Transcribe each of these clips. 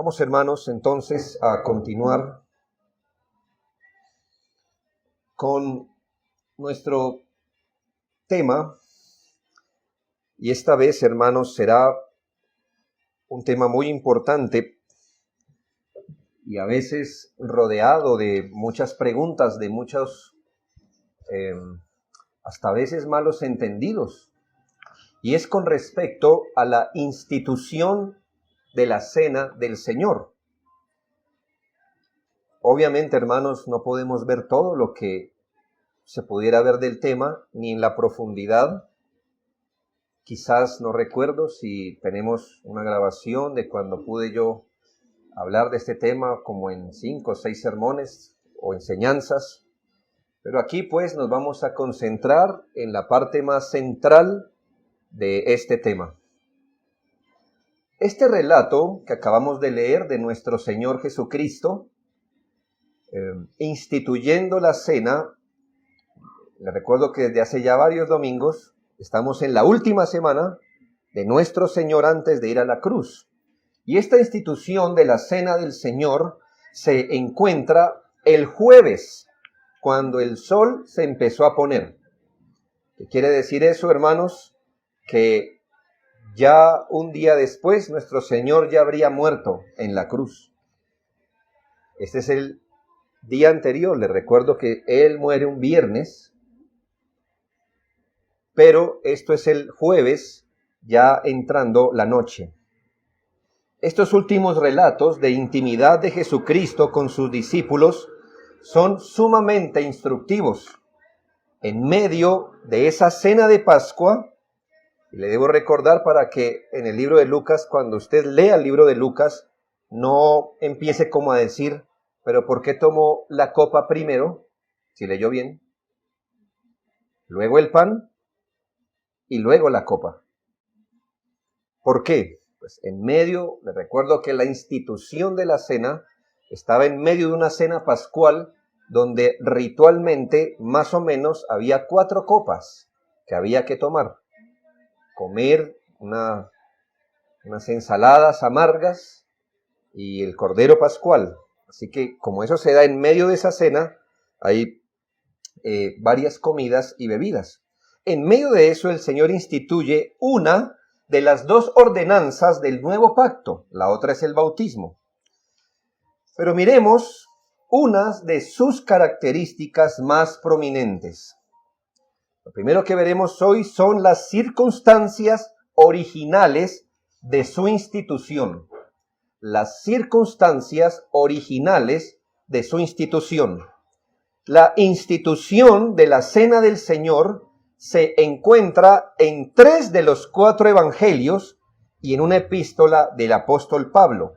Vamos, hermanos, entonces a continuar con nuestro tema. Y esta vez, hermanos, será un tema muy importante y a veces rodeado de muchas preguntas, de muchos, hasta a veces malos entendidos. Y es con respecto a la institución de la cena del Señor. Obviamente, hermanos, no podemos ver todo lo que se pudiera ver del tema, ni en la profundidad. Quizás no recuerdo si tenemos una grabación de cuando pude yo hablar de este tema como en 5 o 6 sermones o enseñanzas. Pero aquí pues nos vamos a concentrar en la parte más central de este tema. Este relato que acabamos de leer de nuestro Señor Jesucristo, instituyendo la cena, les recuerdo que desde hace ya varios domingos estamos en la última semana de nuestro Señor antes de ir a la cruz. Y esta institución de la cena del Señor se encuentra el jueves, cuando el sol se empezó a poner. ¿Qué quiere decir eso, hermanos? Que ya un día después nuestro Señor ya habría muerto en la cruz. Este es el día anterior. Les recuerdo que Él muere un viernes, pero esto es el jueves, ya entrando la noche. Estos últimos relatos de intimidad de Jesucristo con sus discípulos son sumamente instructivos. En medio de esa cena de Pascua, y le debo recordar para que en el libro de Lucas, cuando usted lea el libro de Lucas, no empiece como a decir, pero ¿por qué tomó la copa primero? Si leyó bien. Luego el pan y luego la copa. ¿Por qué? Pues en medio, le recuerdo que la institución de la cena estaba en medio de una cena pascual donde ritualmente más o menos había 4 copas que había que tomar. Comer unas ensaladas amargas y el cordero pascual. Así que como eso se da en medio de esa cena, hay varias comidas y bebidas. En medio de eso el Señor instituye una de las 2 ordenanzas del nuevo pacto. La otra es el bautismo. Pero miremos unas de sus características más prominentes. Lo primero que veremos hoy son las circunstancias originales de su institución. Las circunstancias originales de su institución. La institución de la Cena del Señor se encuentra en 3 de los 4 evangelios y en una epístola del apóstol Pablo.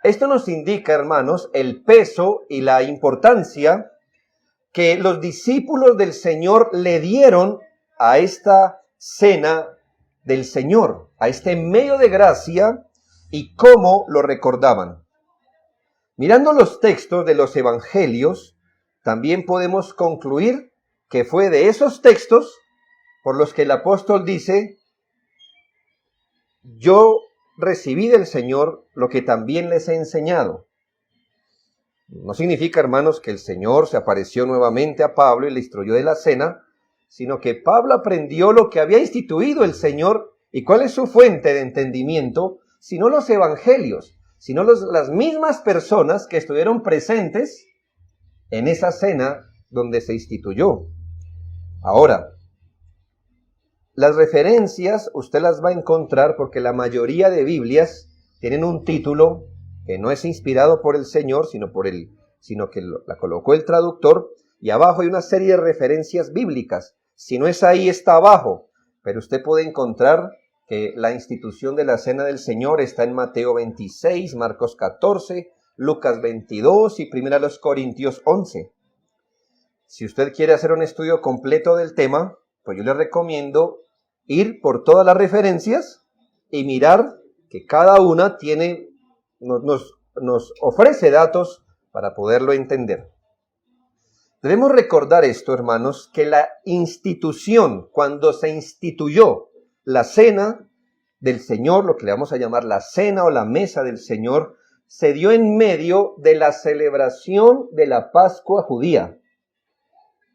Esto nos indica, hermanos, el peso y la importancia que los discípulos del Señor le dieron a esta cena del Señor, a este medio de gracia y cómo lo recordaban. Mirando los textos de los evangelios, también podemos concluir que fue de esos textos por los que el apóstol dice, yo recibí del Señor lo que también les he enseñado. No significa, hermanos, que el Señor se apareció nuevamente a Pablo y le instruyó de la cena, sino que Pablo aprendió lo que había instituido el Señor. ¿Y cuál es su fuente de entendimiento? Sino los evangelios, sino las mismas personas que estuvieron presentes en esa cena donde se instituyó. Ahora, las referencias usted las va a encontrar porque la mayoría de Biblias tienen un título que no es inspirado por el Señor, sino que la colocó el traductor, y abajo hay una serie de referencias bíblicas. Si no es ahí, está abajo, pero usted puede encontrar que la institución de la Cena del Señor está en Mateo 26, Marcos 14, Lucas 22 y 1 Corintios 11. Si usted quiere hacer un estudio completo del tema, pues yo le recomiendo ir por todas las referencias y mirar que cada una nos ofrece datos para poderlo entender. Debemos recordar esto, hermanos, que la institución, cuando se instituyó la cena, del Señor, lo que le vamos a llamar la cena o la mesa del Señor, se dio en medio de la celebración de la Pascua judía.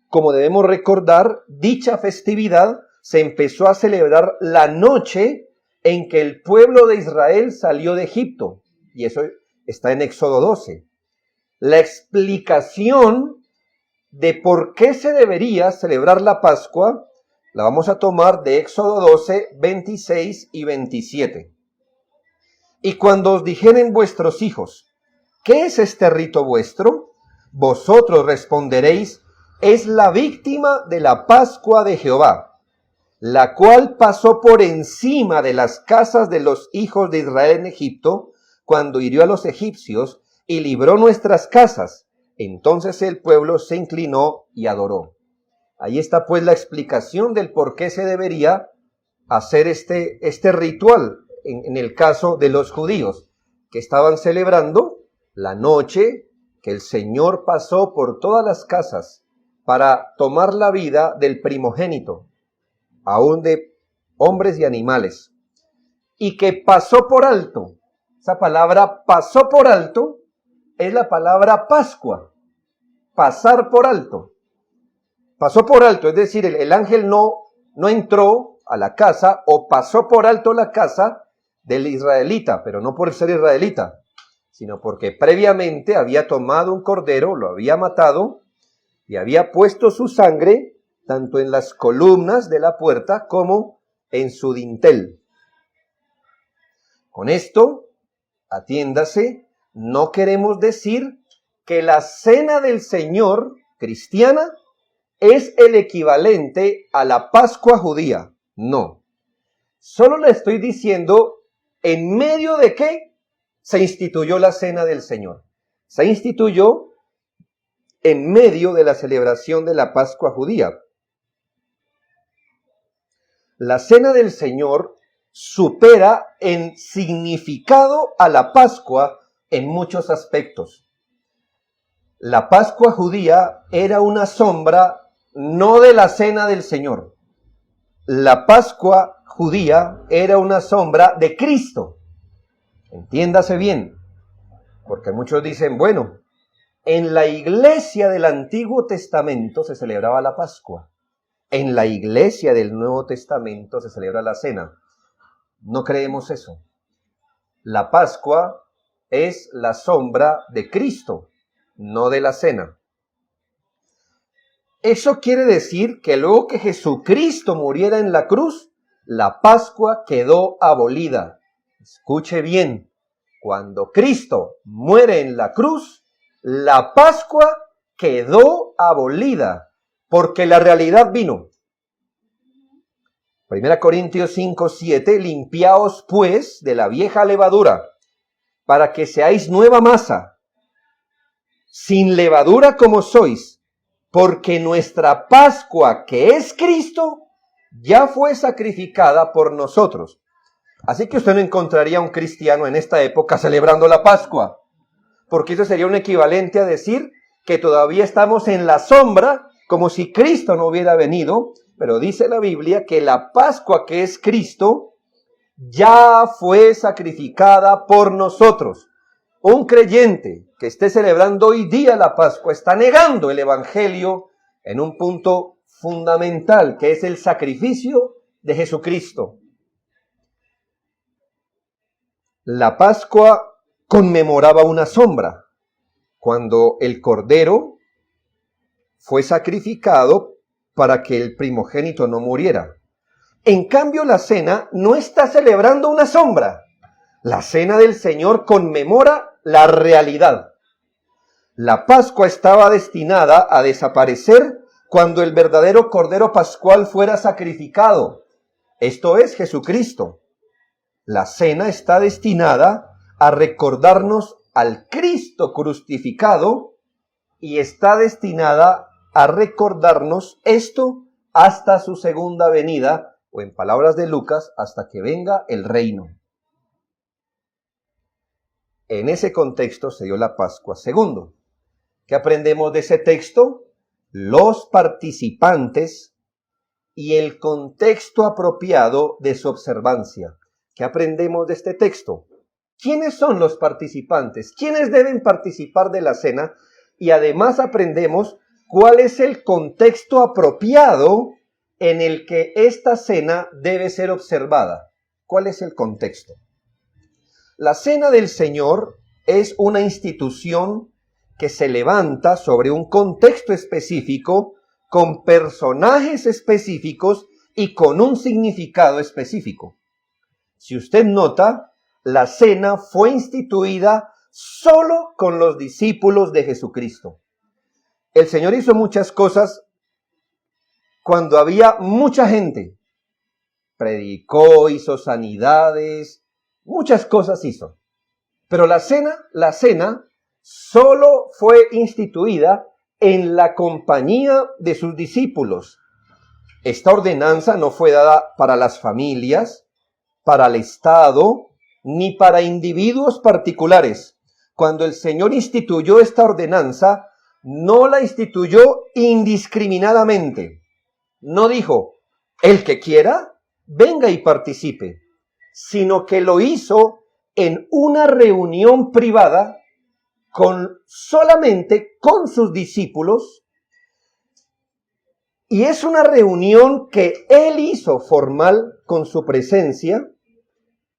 Como debemos recordar, dicha festividad se empezó a celebrar la noche en que el pueblo de Israel salió de Egipto. Y eso está en Éxodo 12. La explicación de por qué se debería celebrar la Pascua la vamos a tomar de Éxodo 12, 26 y 27. Y cuando os dijeren vuestros hijos, ¿qué es este rito vuestro? Vosotros responderéis, es la víctima de la Pascua de Jehová, la cual pasó por encima de las casas de los hijos de Israel en Egipto, cuando hirió a los egipcios y libró nuestras casas. Entonces el pueblo se inclinó y adoró. Ahí está pues la explicación del por qué se debería hacer este ritual en el caso de los judíos, que estaban celebrando la noche que el Señor pasó por todas las casas para tomar la vida del primogénito, aún de hombres y animales, y que pasó por alto. Esa palabra pasó por alto es la palabra Pascua, pasar por alto. Pasó por alto, es decir, el ángel no entró a la casa o pasó por alto la casa del israelita, pero no por ser israelita, sino porque previamente había tomado un cordero, lo había matado y había puesto su sangre tanto en las columnas de la puerta como en su dintel. Con esto, atiéndase, no queremos decir que la cena del Señor cristiana es el equivalente a la Pascua judía. No. Solo le estoy diciendo en medio de qué se instituyó la cena del Señor. Se instituyó en medio de la celebración de la Pascua judía. La cena del Señor supera en significado a la Pascua en muchos aspectos. La Pascua judía era una sombra no de la cena del Señor. La Pascua judía era una sombra de Cristo. Entiéndase bien, porque muchos dicen, bueno, en la iglesia del Antiguo Testamento se celebraba la Pascua. En la iglesia del Nuevo Testamento se celebra la cena. No creemos eso. La Pascua es la sombra de Cristo, no de la cena. Eso quiere decir que luego que Jesucristo muriera en la cruz, la Pascua quedó abolida. Escuche bien, cuando Cristo muere en la cruz, la Pascua quedó abolida, porque la realidad vino. 1 Corintios 5, 7, limpiaos pues de la vieja levadura, para que seáis nueva masa, sin levadura como sois, porque nuestra Pascua, que es Cristo, ya fue sacrificada por nosotros. Así que usted no encontraría a un cristiano en esta época celebrando la Pascua, porque eso sería un equivalente a decir que todavía estamos en la sombra, como si Cristo no hubiera venido, pero dice la Biblia que la Pascua, que es Cristo, ya fue sacrificada por nosotros. Un creyente que esté celebrando hoy día la Pascua está negando el Evangelio en un punto fundamental, que es el sacrificio de Jesucristo. La Pascua conmemoraba una sombra, cuando el Cordero fue sacrificado para que el primogénito no muriera. En cambio, la cena no está celebrando una sombra. La cena del Señor conmemora la realidad. La Pascua estaba destinada a desaparecer cuando el verdadero Cordero Pascual fuera sacrificado. Esto es Jesucristo. La cena está destinada a recordarnos al Cristo crucificado y está destinada a recordarnos esto hasta su segunda venida, o en palabras de Lucas, hasta que venga el reino. En ese contexto se dio la Pascua. Segundo, ¿qué aprendemos de ese texto? Los participantes y el contexto apropiado de su observancia. ¿Qué aprendemos de este texto? ¿Quiénes son los participantes? ¿Quiénes deben participar de la cena? Y además aprendemos cuál es el contexto apropiado en el que esta cena debe ser observada. ¿Cuál es el contexto? La cena del Señor es una institución que se levanta sobre un contexto específico, con personajes específicos y con un significado específico. Si usted nota, la cena fue instituida solo con los discípulos de Jesucristo. El Señor hizo muchas cosas cuando había mucha gente. Predicó, hizo sanidades, muchas cosas hizo. Pero la cena solo fue instituida en la compañía de sus discípulos. Esta ordenanza no fue dada para las familias, para el Estado, ni para individuos particulares. Cuando el Señor instituyó esta ordenanza, no la instituyó indiscriminadamente. No dijo, el que quiera, venga y participe, sino que lo hizo en una reunión privada solamente con sus discípulos, y es una reunión que Él hizo formal con su presencia,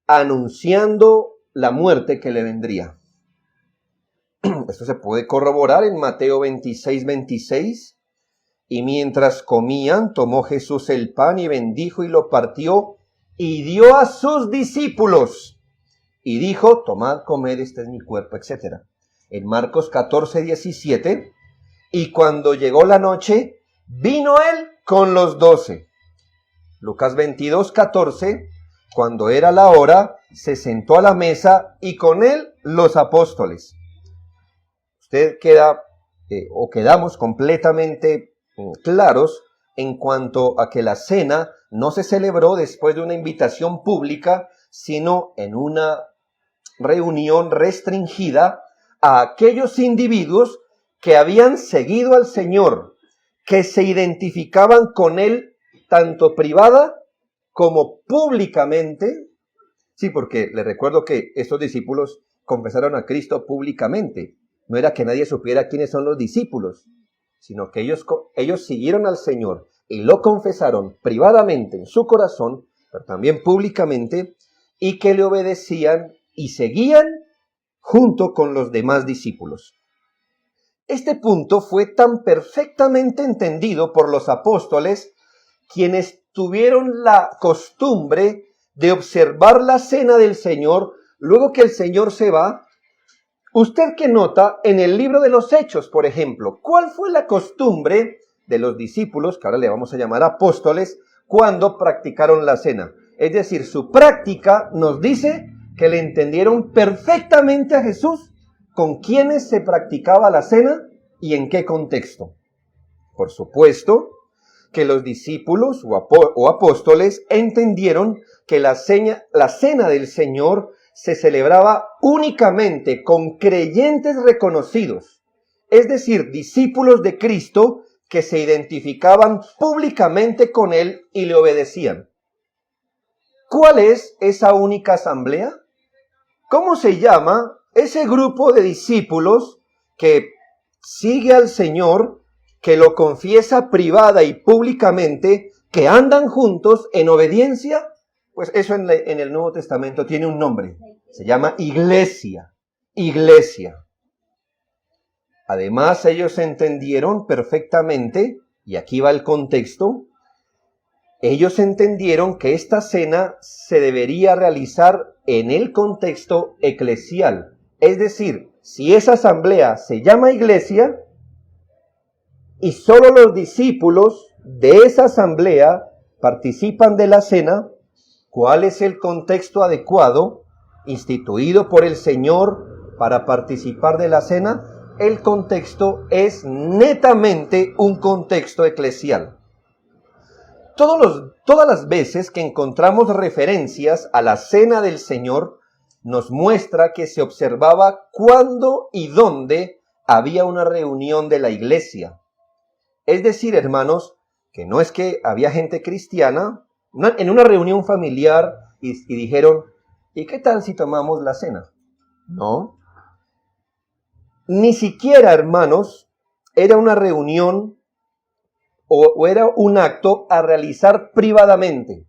anunciando la muerte que le vendría. Esto se puede corroborar en Mateo 26. Y mientras comían, tomó Jesús el pan y bendijo y lo partió y dio a sus discípulos. Y dijo, tomad, comed, este es mi cuerpo, etc. En Marcos 14:17, y cuando llegó la noche, vino él con los 12. Lucas 22:14, cuando era la hora, se sentó a la mesa y con él los apóstoles. Usted quedamos completamente claros en cuanto a que la cena no se celebró después de una invitación pública, sino en una reunión restringida a aquellos individuos que habían seguido al Señor, que se identificaban con Él tanto privada como públicamente. Sí, porque les recuerdo que estos discípulos confesaron a Cristo públicamente. No era que nadie supiera quiénes son los discípulos, sino que ellos siguieron al Señor y lo confesaron privadamente en su corazón, pero también públicamente, y que le obedecían y seguían junto con los demás discípulos. Este punto fue tan perfectamente entendido por los apóstoles, quienes tuvieron la costumbre de observar la cena del Señor luego que el Señor se va. Usted que nota en el libro de los Hechos, por ejemplo, ¿cuál fue la costumbre de los discípulos, que ahora le vamos a llamar apóstoles, cuando practicaron la cena? Es decir, su práctica nos dice que le entendieron perfectamente a Jesús con quiénes se practicaba la cena y en qué contexto. Por supuesto que los discípulos o apóstoles entendieron que la cena del Señor se celebraba únicamente con creyentes reconocidos, es decir, discípulos de Cristo que se identificaban públicamente con Él y le obedecían. ¿Cuál es esa única asamblea? ¿Cómo se llama ese grupo de discípulos que sigue al Señor, que lo confiesa privada y públicamente, que andan juntos en obediencia? Pues eso en el Nuevo Testamento tiene un nombre. Se llama iglesia. Iglesia. Además, ellos entendieron perfectamente, y aquí va el contexto, ellos entendieron que esta cena se debería realizar en el contexto eclesial. Es decir, si esa asamblea se llama iglesia y solo los discípulos de esa asamblea participan de la cena, ¿cuál es el contexto adecuado instituido por el Señor para participar de la cena? El contexto es netamente un contexto eclesial. Todas las veces que encontramos referencias a la cena del Señor, nos muestra que se observaba cuándo y dónde había una reunión de la iglesia. Es decir, hermanos, que no es que había gente cristiana en una reunión familiar y dijeron, ¿y qué tal si tomamos la cena? No. Ni siquiera, hermanos, era una reunión o era un acto a realizar privadamente.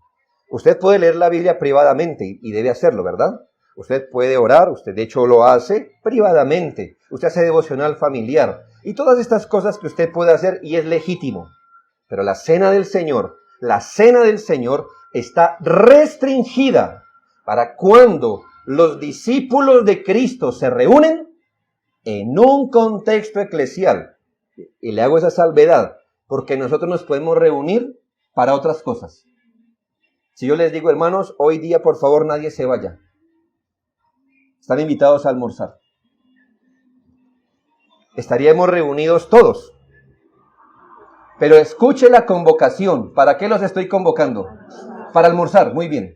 Usted puede leer la Biblia privadamente y debe hacerlo, ¿verdad? Usted puede orar, usted de hecho lo hace privadamente. Usted hace devocional familiar y todas estas cosas que usted puede hacer y es legítimo. Pero la cena del Señor está restringida para cuando los discípulos de Cristo se reúnen en un contexto eclesial. Y le hago esa salvedad, porque nosotros nos podemos reunir para otras cosas. Si yo les digo, hermanos, hoy día por favor nadie se vaya. Están invitados a almorzar. Estaríamos reunidos todos. Pero escuche la convocación. ¿Para qué los estoy convocando? Para almorzar, muy bien.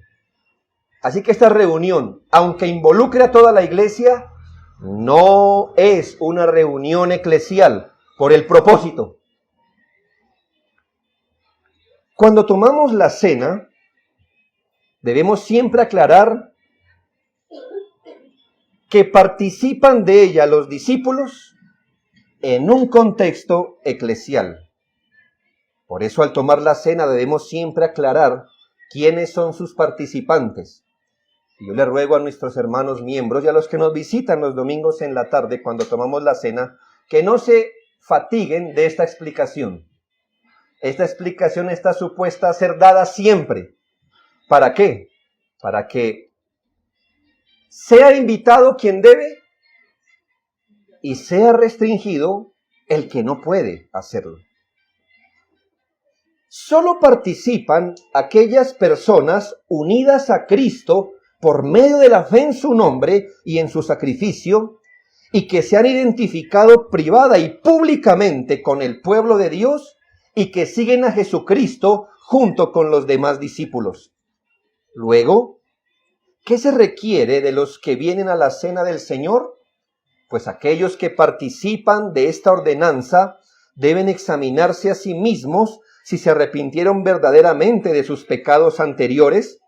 Así que esta reunión, aunque involucre a toda la iglesia, no es una reunión eclesial por el propósito. Cuando tomamos la cena, debemos siempre aclarar que participan de ella los discípulos en un contexto eclesial. Por eso al tomar la cena debemos siempre aclarar quiénes son sus participantes. Y yo le ruego a nuestros hermanos miembros y a los que nos visitan los domingos en la tarde cuando tomamos la cena, que no se fatiguen de esta explicación. Esta explicación está supuesta a ser dada siempre. ¿Para qué? Para que sea invitado quien debe y sea restringido el que no puede hacerlo. Solo participan aquellas personas unidas a Cristo por medio de la fe en su nombre y en su sacrificio, y que se han identificado privada y públicamente con el pueblo de Dios y que siguen a Jesucristo junto con los demás discípulos. Luego, ¿qué se requiere de los que vienen a la cena del Señor? Pues aquellos que participan de esta ordenanza deben examinarse a sí mismos si se arrepintieron verdaderamente de sus pecados anteriores,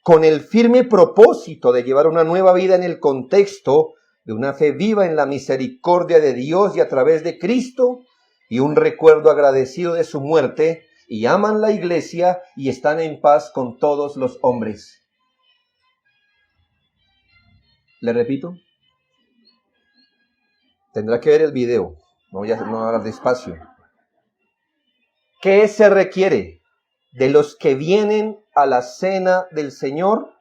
con el firme propósito de llevar una nueva vida en el contexto de una fe viva en la misericordia de Dios y a través de Cristo, y un recuerdo agradecido de su muerte, y aman la iglesia y están en paz con todos los hombres. ¿Le repito? Tendrá que ver el video, no voy a hablar despacio. ¿Qué se requiere de los que vienen a la cena del Señor?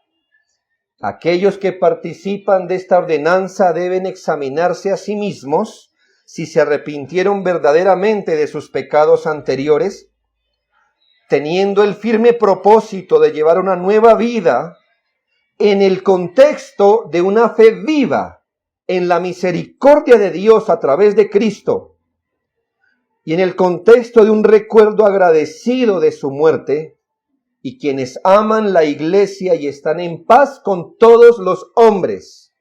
Aquellos que participan de esta ordenanza deben examinarse a sí mismos si se arrepintieron verdaderamente de sus pecados anteriores, teniendo el firme propósito de llevar una nueva vida en el contexto de una fe viva en la misericordia de Dios a través de Cristo, y en el contexto de un recuerdo agradecido de su muerte, y quienes aman la iglesia y están en paz con todos los hombres.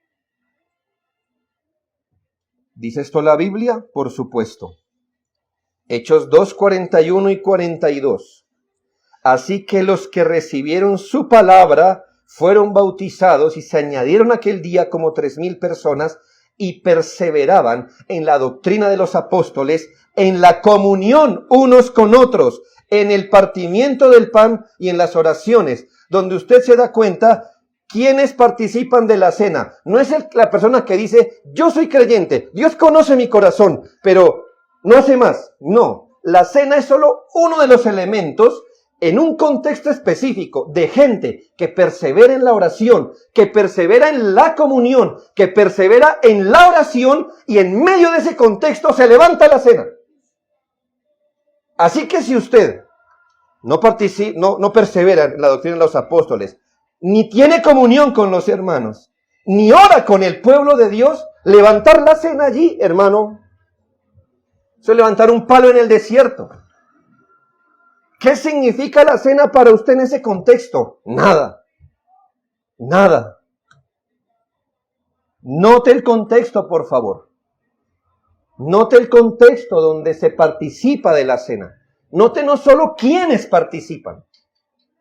¿Dice esto la Biblia? Por supuesto. Hechos 2, 41 y 42. Así que los que recibieron su palabra fueron bautizados y se añadieron aquel día como 3,000 personas y perseveraban en la doctrina de los apóstoles, en la comunión unos con otros, en el partimiento del pan y en las oraciones, donde usted se da cuenta quiénes participan de la cena. No es la persona que dice, yo soy creyente, Dios conoce mi corazón, pero no hace más. No, la cena es solo uno de los elementos en un contexto específico de gente que persevera en la oración, que persevera en la comunión, que persevera en la oración, y en medio de ese contexto se levanta la cena. Así que si usted no persevera en la doctrina de los apóstoles, ni tiene comunión con los hermanos, ni ora con el pueblo de Dios, levantar la cena allí, hermano, eso es levantar un palo en el desierto. ¿Qué significa la cena para usted en ese contexto? Nada. Nada. Note el contexto, por favor. Note el contexto donde se participa de la cena. Note no solo quiénes participan,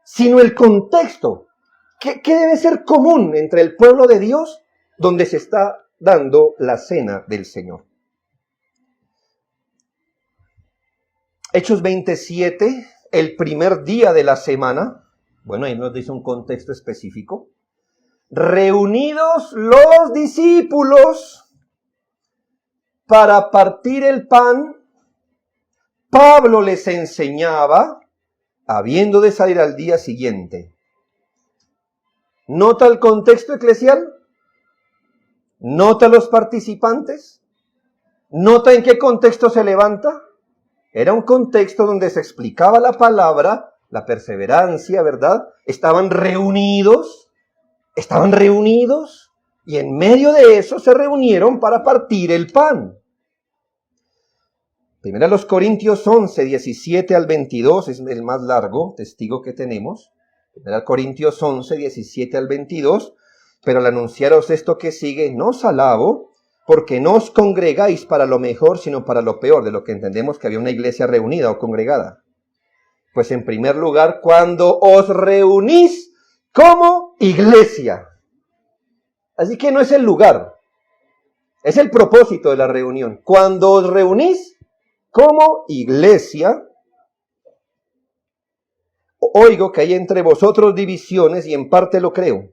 sino el contexto. ¿Qué debe ser común entre el pueblo de Dios donde se está dando la cena del Señor? Hechos 27, el primer día de la semana, bueno, ahí nos dice un contexto específico. Reunidos los discípulos para partir el pan, Pablo les enseñaba, habiendo de salir al día siguiente. ¿Nota el contexto eclesial? ¿Nota los participantes? ¿Nota en qué contexto se levanta? Era un contexto donde se explicaba la palabra, la perseverancia, ¿verdad? Estaban reunidos, y en medio de eso se reunieron para partir el pan. Primera los Corintios 11, 17 al 22, es el más largo testigo que tenemos. Primera Corintios 11, 17 al 22, pero al anunciaros esto que sigue, no os alabo, porque no os congregáis para lo mejor, sino para lo peor, de lo que entendemos que había una iglesia reunida o congregada. Pues en primer lugar, cuando os reunís como iglesia. Así que no es el lugar, es el propósito de la reunión. Cuando os reunís como iglesia, oigo que hay entre vosotros divisiones y en parte lo creo,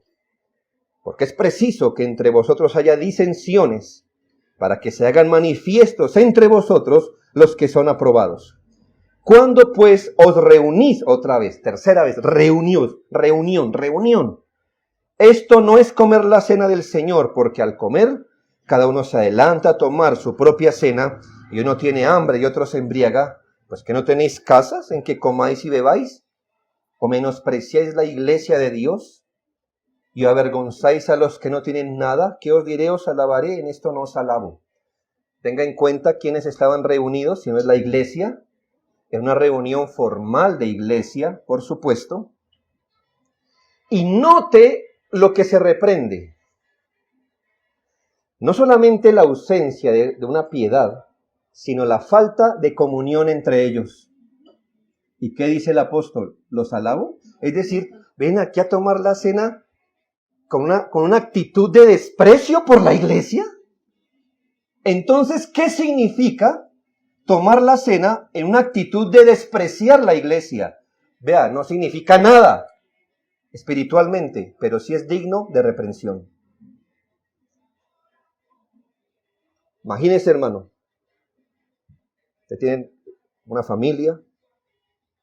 porque es preciso que entre vosotros haya disensiones para que se hagan manifiestos entre vosotros los que son aprobados. Cuando pues os reunís otra vez, tercera vez, reunión. Esto no es comer la cena del Señor, porque al comer cada uno se adelanta a tomar su propia cena y uno tiene hambre y otro se embriaga. Pues que no tenéis casas en que comáis y bebáis, o menospreciáis la iglesia de Dios y avergonzáis a los que no tienen nada. ¿Qué os diré? Os alabaré, en esto no os alabo. Tenga en cuenta quiénes estaban reunidos, si no es la iglesia. Era una reunión formal de iglesia, por supuesto. Y note lo que se reprende. No solamente la ausencia de una piedad, sino la falta de comunión entre ellos. ¿Y qué dice el apóstol? ¿Los alabo? Es decir, ven aquí a tomar la cena con una actitud de desprecio por la iglesia. Entonces, ¿qué significa tomar la cena en una actitud de despreciar la iglesia? Vea, no significa nada espiritualmente, pero sí es digno de reprensión. Imagínese, hermano, usted tiene una familia,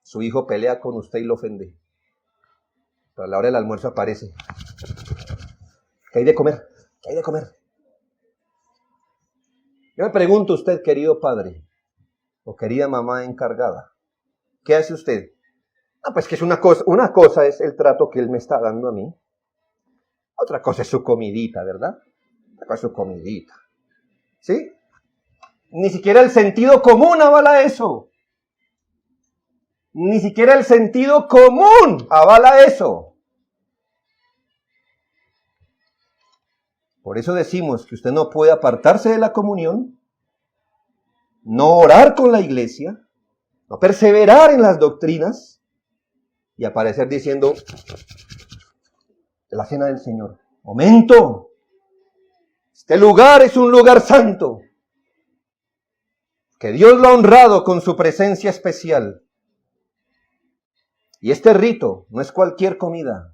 su hijo pelea con usted y lo ofende. Pero a la hora del almuerzo aparece. ¿Qué hay de comer? ¿Qué hay de comer? Yo me pregunto, usted, querido padre o querida mamá encargada, ¿qué hace usted? Pues que es una cosa es el trato que él me está dando a mí. Otra cosa es su comidita, ¿verdad? Otra cosa es su comidita. ¿Sí? Ni siquiera el sentido común avala eso. Ni siquiera el sentido común avala eso. Por eso decimos que usted no puede apartarse de la comunión, no orar con la iglesia, no perseverar en las doctrinas y aparecer diciendo la cena del Señor. ¡Momento! Este lugar es un lugar santo, que Dios lo ha honrado con su presencia especial. Y este rito no es cualquier comida.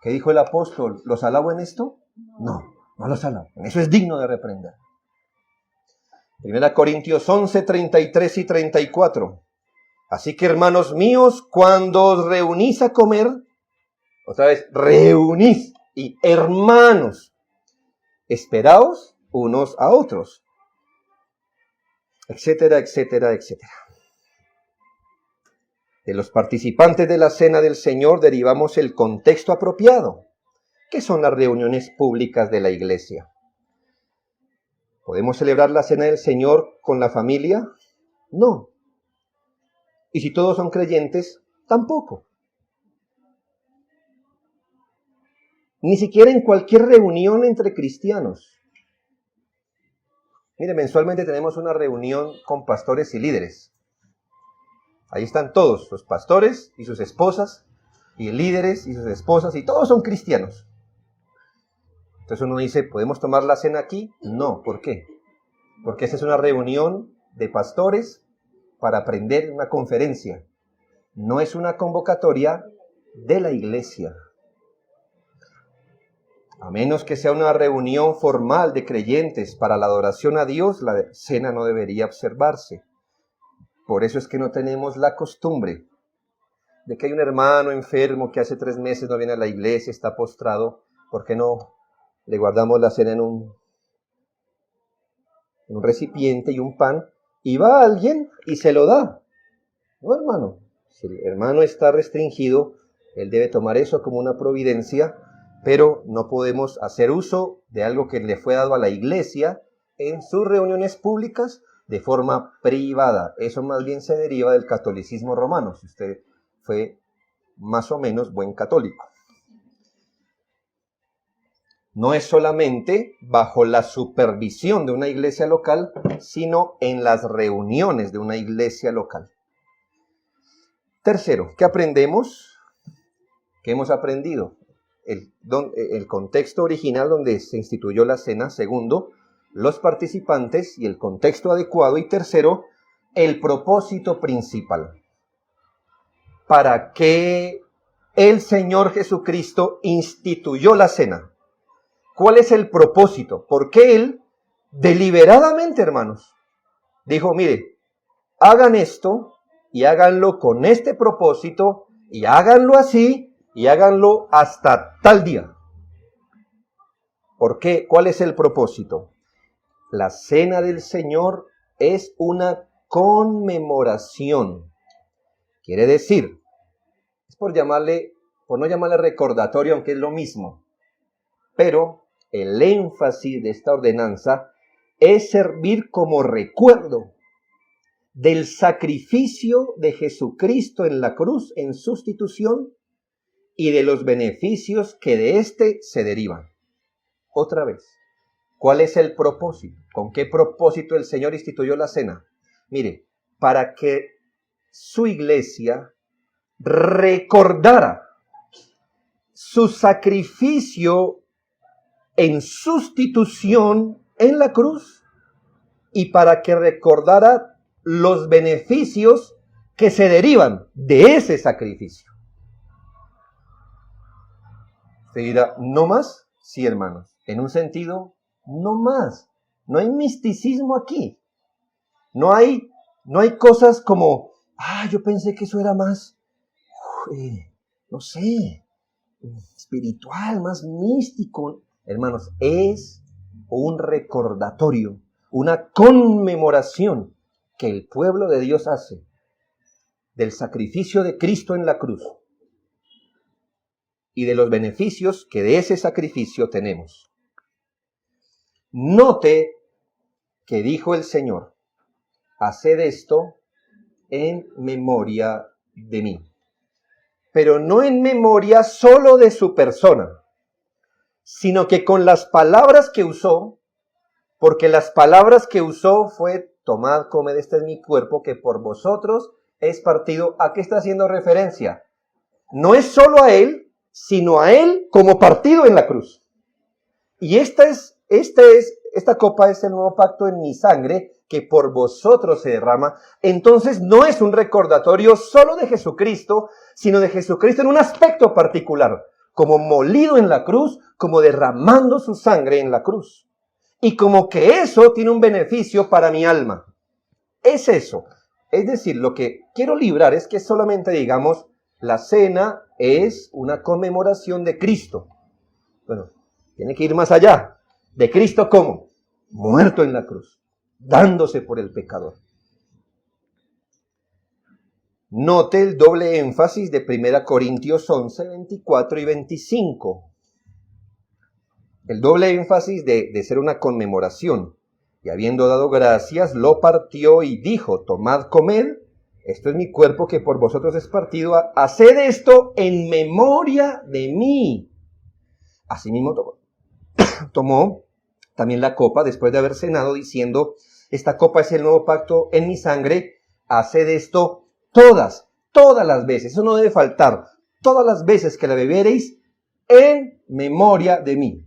¿Qué dijo el apóstol? ¿Los alabo en esto? No los alabo. En eso es digno de reprender. 1 Corintios 11, 33 y 34. Así que, hermanos míos, cuando os reunís a comer, otra vez, reunís, y hermanos, esperaos unos a otros, etcétera, etcétera, etcétera. De los participantes de la cena del Señor derivamos el contexto apropiado. ¿Qué son las reuniones públicas de la iglesia? ¿Podemos celebrar la cena del Señor con la familia? No. Y si todos son creyentes, tampoco. Ni siquiera en cualquier reunión entre cristianos. Mire, mensualmente tenemos una reunión con pastores y líderes. Ahí están todos, los pastores y sus esposas, y líderes y sus esposas, y todos son cristianos. Entonces uno dice, ¿podemos tomar la cena aquí? No, ¿por qué? Porque esa es una reunión de pastores para aprender una conferencia. No es una convocatoria de la iglesia. A menos que sea una reunión formal de creyentes para la adoración a Dios, la cena no debería observarse. Por eso es que no tenemos la costumbre de que hay un hermano enfermo que hace 3 meses no viene a la iglesia, está postrado. ¿Por qué no le guardamos la cena en un recipiente y un pan? Y va alguien y se lo da. No, hermano. Si el hermano está restringido, él debe tomar eso como una providencia, pero no podemos hacer uso de algo que le fue dado a la iglesia en sus reuniones públicas de forma privada. Eso más bien se deriva del catolicismo romano, si usted fue más o menos buen católico. No es solamente bajo la supervisión de una iglesia local, sino en las reuniones de una iglesia local. Tercero, ¿qué aprendemos? ¿Qué hemos aprendido? El contexto original donde se instituyó la cena. Segundo, los participantes y el contexto adecuado. Y tercero, el propósito principal. ¿Para qué el Señor Jesucristo instituyó la cena? ¿Cuál es el propósito? ¿Por qué Él, deliberadamente, hermanos, dijo, mire, hagan esto y háganlo con este propósito y háganlo así y háganlo hasta tal día? ¿Por qué? ¿Cuál es el propósito? La cena del Señor es una conmemoración. Quiere decir, es por no llamarle recordatorio, aunque es lo mismo, pero el énfasis de esta ordenanza es servir como recuerdo del sacrificio de Jesucristo en la cruz en sustitución y de los beneficios que de éste se derivan. Otra vez, ¿cuál es el propósito? ¿Con qué propósito el Señor instituyó la cena? Mire, para que su iglesia recordara su sacrificio en sustitución en la cruz y para que recordara los beneficios que se derivan de ese sacrificio. Usted dirá, ¿no más? Sí, hermanos. En un sentido, no más. No hay misticismo aquí. No hay cosas como, yo pensé que eso era más, no sé, espiritual, más místico. Hermanos, es un recordatorio, una conmemoración que el pueblo de Dios hace del sacrificio de Cristo en la cruz y de los beneficios que de ese sacrificio tenemos. Note que dijo el Señor, haced esto en memoria de mí. Pero no en memoria solo de su persona, sino que con las palabras que usó, porque las palabras que usó fue, tomad, comed, este es mi cuerpo que por vosotros es partido. ¿A qué está haciendo referencia? No es solo a Él, sino a Él como partido en la cruz. Y esta copa es el nuevo pacto en mi sangre, que por vosotros se derrama. Entonces no es un recordatorio solo de Jesucristo, sino de Jesucristo en un aspecto particular, como molido en la cruz, como derramando su sangre en la cruz. Y como que eso tiene un beneficio para mi alma. Es eso. Es decir, lo que quiero librar es que solamente digamos, la cena es una conmemoración de Cristo. Bueno, tiene que ir más allá. ¿De Cristo cómo? Muerto en la cruz, dándose por el pecador. Note el doble énfasis de 1 Corintios 11, 24 y 25. El doble énfasis de ser una conmemoración. Y habiendo dado gracias, lo partió y dijo, tomad, comed, esto es mi cuerpo que por vosotros es partido, haced esto en memoria de mí. Asimismo tomó también la copa después de haber cenado, diciendo, esta copa es el nuevo pacto en mi sangre, haced esto todas las veces, eso no debe faltar, todas las veces que la bebereis en memoria de mí.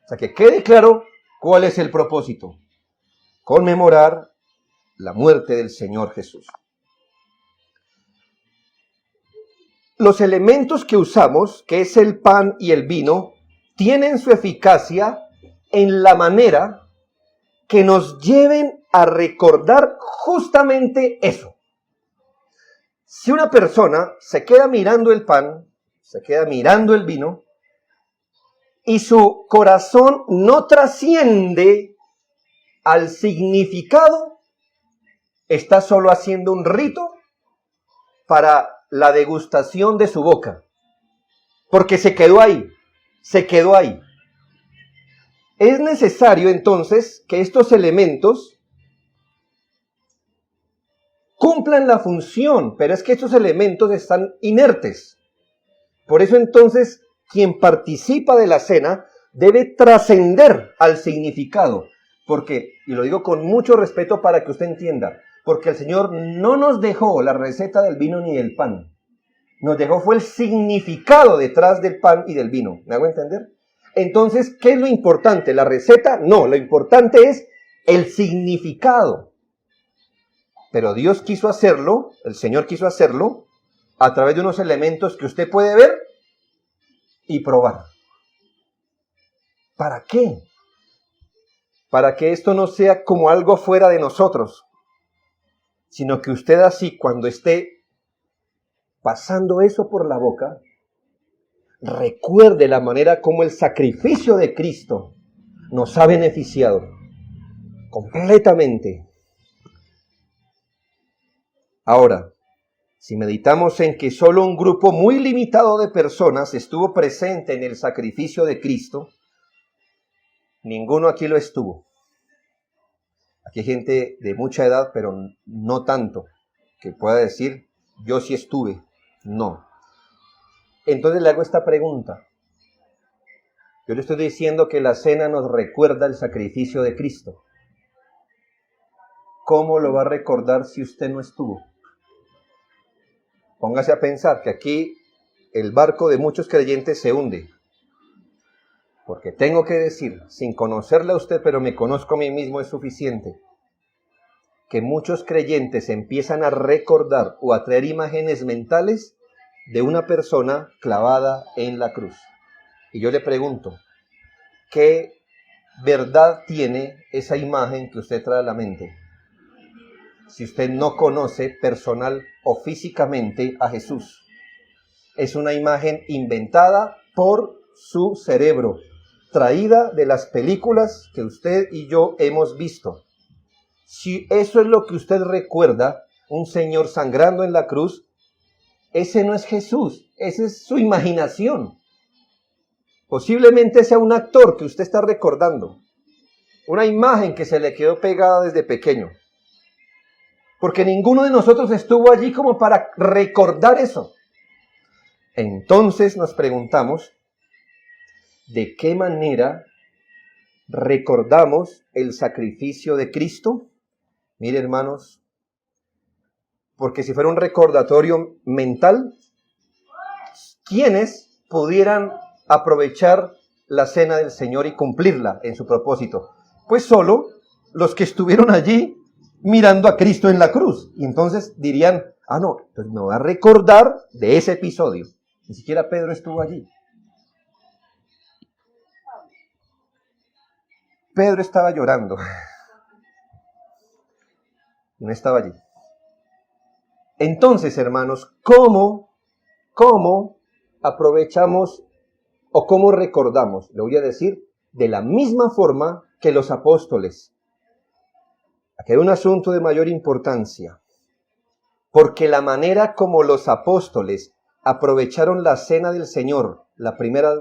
O sea, que quede claro cuál es el propósito. Conmemorar la muerte del Señor Jesús. Los elementos que usamos, que es el pan y el vino, tienen su eficacia en la manera que nos lleven a recordar justamente eso. Si una persona se queda mirando el pan, se queda mirando el vino, y su corazón no trasciende al significado, está solo haciendo un rito para la degustación de su boca, porque se quedó ahí. Es necesario entonces que estos elementos cumplan la función, pero es que estos elementos están inertes. Por eso entonces quien participa de la cena debe trascender al significado, porque, y lo digo con mucho respeto para que usted entienda, porque el Señor no nos dejó la receta del vino ni del pan. Nos dejó fue el significado detrás del pan y del vino. ¿Me hago entender? Entonces, ¿qué es lo importante? ¿La receta? No, lo importante es el significado. Pero Dios quiso hacerlo, el Señor quiso hacerlo, a través de unos elementos que usted puede ver y probar. ¿Para qué? Para que esto no sea como algo fuera de nosotros, sino que usted así, cuando esté pasando eso por la boca, recuerde la manera como el sacrificio de Cristo nos ha beneficiado completamente. Ahora, si meditamos en que solo un grupo muy limitado de personas estuvo presente en el sacrificio de Cristo, ninguno aquí lo estuvo. Aquí hay gente de mucha edad, pero no tanto, que pueda decir, yo sí estuve. No. Entonces le hago esta pregunta. Yo le estoy diciendo que la cena nos recuerda el sacrificio de Cristo. ¿Cómo lo va a recordar si usted no estuvo? Póngase a pensar que aquí el barco de muchos creyentes se hunde. Porque tengo que decir, sin conocerle a usted, pero me conozco a mí mismo, es suficiente, que muchos creyentes empiezan a recordar o a traer imágenes mentales de una persona clavada en la cruz. Y yo le pregunto, ¿qué verdad tiene esa imagen que usted trae a la mente? Si usted no conoce personal o físicamente a Jesús. Es una imagen inventada por su cerebro, traída de las películas que usted y yo hemos visto. Si eso es lo que usted recuerda, un Señor sangrando en la cruz, ese no es Jesús, esa es su imaginación. Posiblemente sea un actor que usted está recordando, una imagen que se le quedó pegada desde pequeño. Porque ninguno de nosotros estuvo allí como para recordar eso. Entonces nos preguntamos, ¿de qué manera recordamos el sacrificio de Cristo? Mire, hermanos, porque si fuera un recordatorio mental, ¿quiénes pudieran aprovechar la cena del Señor y cumplirla en su propósito? Pues solo los que estuvieron allí mirando a Cristo en la cruz. Y entonces dirían, no, entonces me voy a recordar de ese episodio. Ni siquiera Pedro estuvo allí. Pedro estaba llorando. No estaba allí. Entonces, hermanos, ¿cómo aprovechamos o cómo recordamos? Le voy a decir, de la misma forma que los apóstoles. Aquí hay un asunto de mayor importancia. Porque la manera como los apóstoles aprovecharon la cena del Señor la primera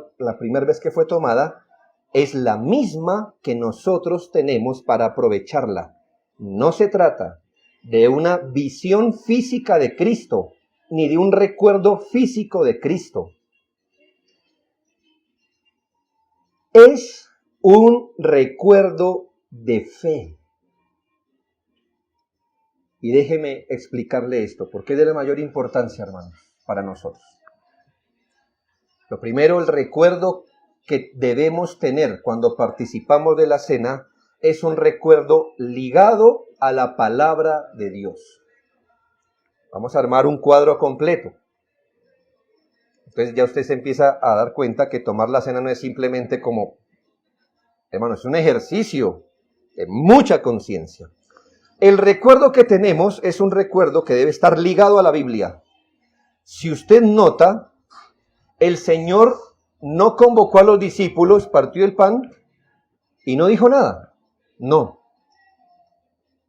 vez que fue tomada, es la misma que nosotros tenemos para aprovecharla. No se trata de una visión física de Cristo, ni de un recuerdo físico de Cristo. Es un recuerdo de fe. Y déjeme explicarle esto, porque es de la mayor importancia, hermanos, para nosotros. Lo primero, el recuerdo que debemos tener cuando participamos de la cena es un recuerdo ligado a la palabra de Dios. Vamos a armar un cuadro completo. Entonces ya usted se empieza a dar cuenta que tomar la cena no es simplemente como, hermano, es un ejercicio de mucha conciencia. El recuerdo que tenemos es un recuerdo que debe estar ligado a la Biblia. Si usted nota, el Señor no convocó a los discípulos, partió el pan y no dijo nada. No.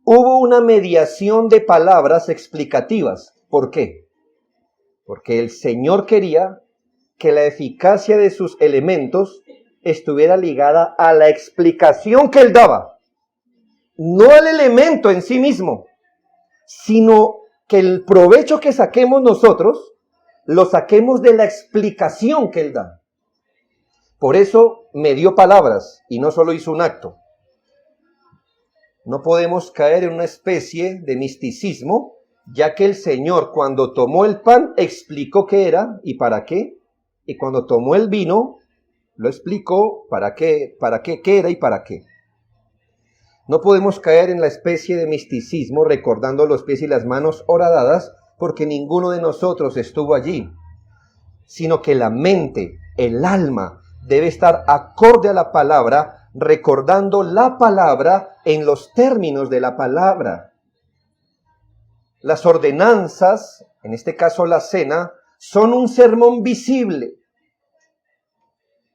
Hubo una mediación de palabras explicativas. ¿Por qué? Porque el Señor quería que la eficacia de sus elementos estuviera ligada a la explicación que Él daba. No al elemento en sí mismo, sino que el provecho que saquemos nosotros, lo saquemos de la explicación que Él da. Por eso me dio palabras y no solo hizo un acto. No podemos caer en una especie de misticismo, ya que el Señor cuando tomó el pan explicó qué era y para qué, y cuando tomó el vino lo explicó para qué era y para qué. No podemos caer en la especie de misticismo recordando los pies y las manos horadadas, porque ninguno de nosotros estuvo allí, sino que la mente, el alma, debe estar acorde a la palabra, recordando la palabra en los términos de la palabra. Las ordenanzas, en este caso la cena, son un sermón visible,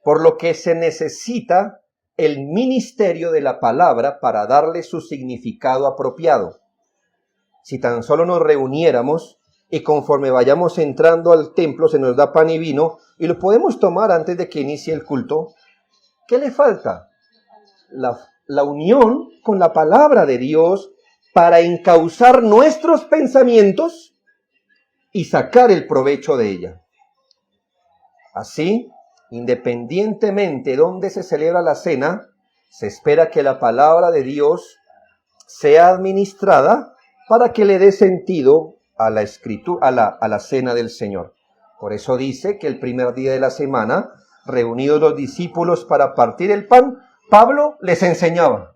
por lo que se necesita el ministerio de la palabra para darle su significado apropiado. Si tan solo nos reuniéramos y conforme vayamos entrando al templo se nos da pan y vino y lo podemos tomar antes de que inicie el culto, ¿qué le falta? La unión con la palabra de Dios para encauzar nuestros pensamientos y sacar el provecho de ella. Así, independientemente de dónde se celebra la cena, se espera que la palabra de Dios sea administrada para que le dé sentido a la escritura, a la cena del Señor. Por eso dice que el primer día de la semana, reunidos los discípulos para partir el pan, Pablo les enseñaba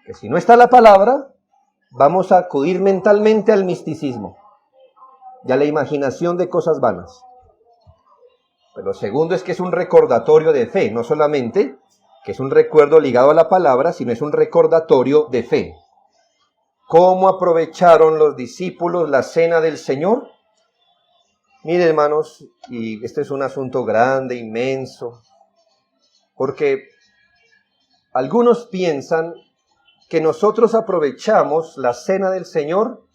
que si no está la palabra, vamos a acudir mentalmente al misticismo y a la imaginación de cosas vanas. Pero lo segundo es que es un recordatorio de fe, no solamente que es un recuerdo ligado a la palabra, sino es un recordatorio de fe. ¿Cómo aprovecharon los discípulos la cena del Señor? Miren, hermanos, y este es un asunto grande, inmenso, porque algunos piensan que nosotros aprovechamos la cena del Señor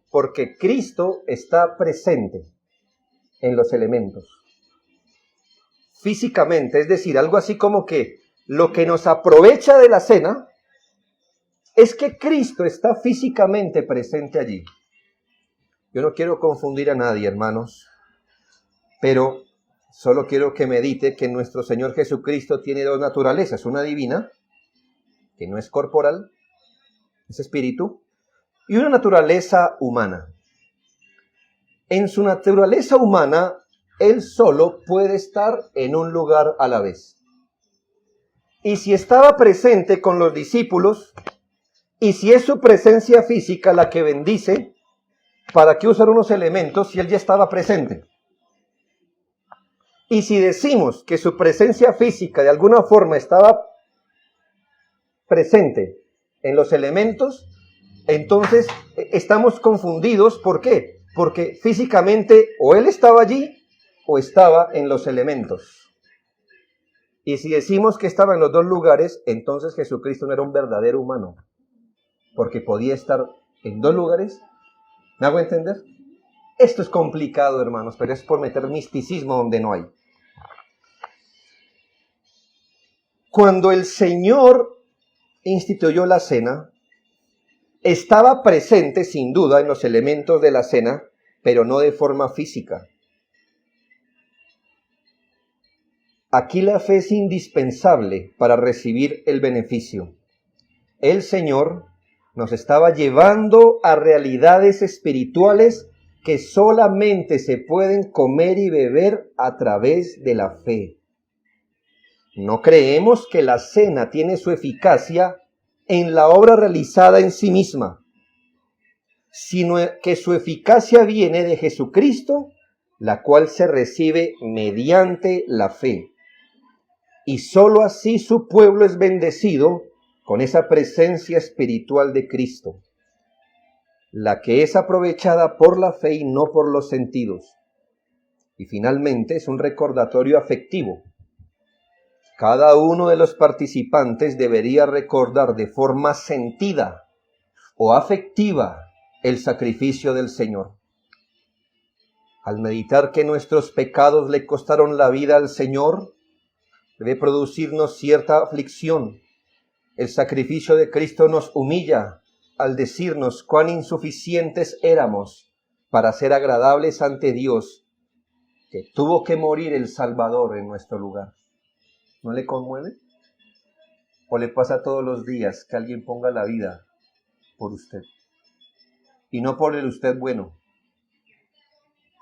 porque Cristo está presente en los elementos. Físicamente, es decir, algo así como que lo que nos aprovecha de la cena es que Cristo está físicamente presente allí. Yo no quiero confundir a nadie, hermanos, pero solo quiero que medite que nuestro Señor Jesucristo tiene dos naturalezas, una divina, que no es corporal, es espíritu, y una naturaleza humana. En su naturaleza humana, Él solo puede estar en un lugar a la vez. Y si estaba presente con los discípulos, y si es su presencia física la que bendice, ¿para qué usar unos elementos si Él ya estaba presente? Y si decimos que su presencia física de alguna forma estaba presente en los elementos, entonces estamos confundidos. ¿Por qué? Porque físicamente o Él estaba allí o estaba en los elementos. Y si decimos que estaba en los dos lugares, entonces Jesucristo no era un verdadero humano, porque podía estar en dos lugares. ¿Me hago entender? Esto es complicado, hermanos, pero es por meter misticismo donde no hay. Cuando el Señor instituyó la cena, estaba presente sin duda en los elementos de la cena, pero no de forma física. Aquí la fe es indispensable para recibir el beneficio. El Señor nos estaba llevando a realidades espirituales que solamente se pueden comer y beber a través de la fe. No creemos que la cena tiene su eficacia en la obra realizada en sí misma, sino que su eficacia viene de Jesucristo, la cual se recibe mediante la fe. Y sólo así su pueblo es bendecido con esa presencia espiritual de Cristo, la que es aprovechada por la fe y no por los sentidos. Y finalmente es un recordatorio afectivo. Cada uno de los participantes debería recordar de forma sentida o afectiva el sacrificio del Señor. Al meditar que nuestros pecados le costaron la vida al Señor, debe producirnos cierta aflicción. El sacrificio de Cristo nos humilla al decirnos cuán insuficientes éramos para ser agradables ante Dios, que tuvo que morir el Salvador en nuestro lugar. ¿No le conmueve? ¿O le pasa todos los días que alguien ponga la vida por usted? Y no por el usted bueno,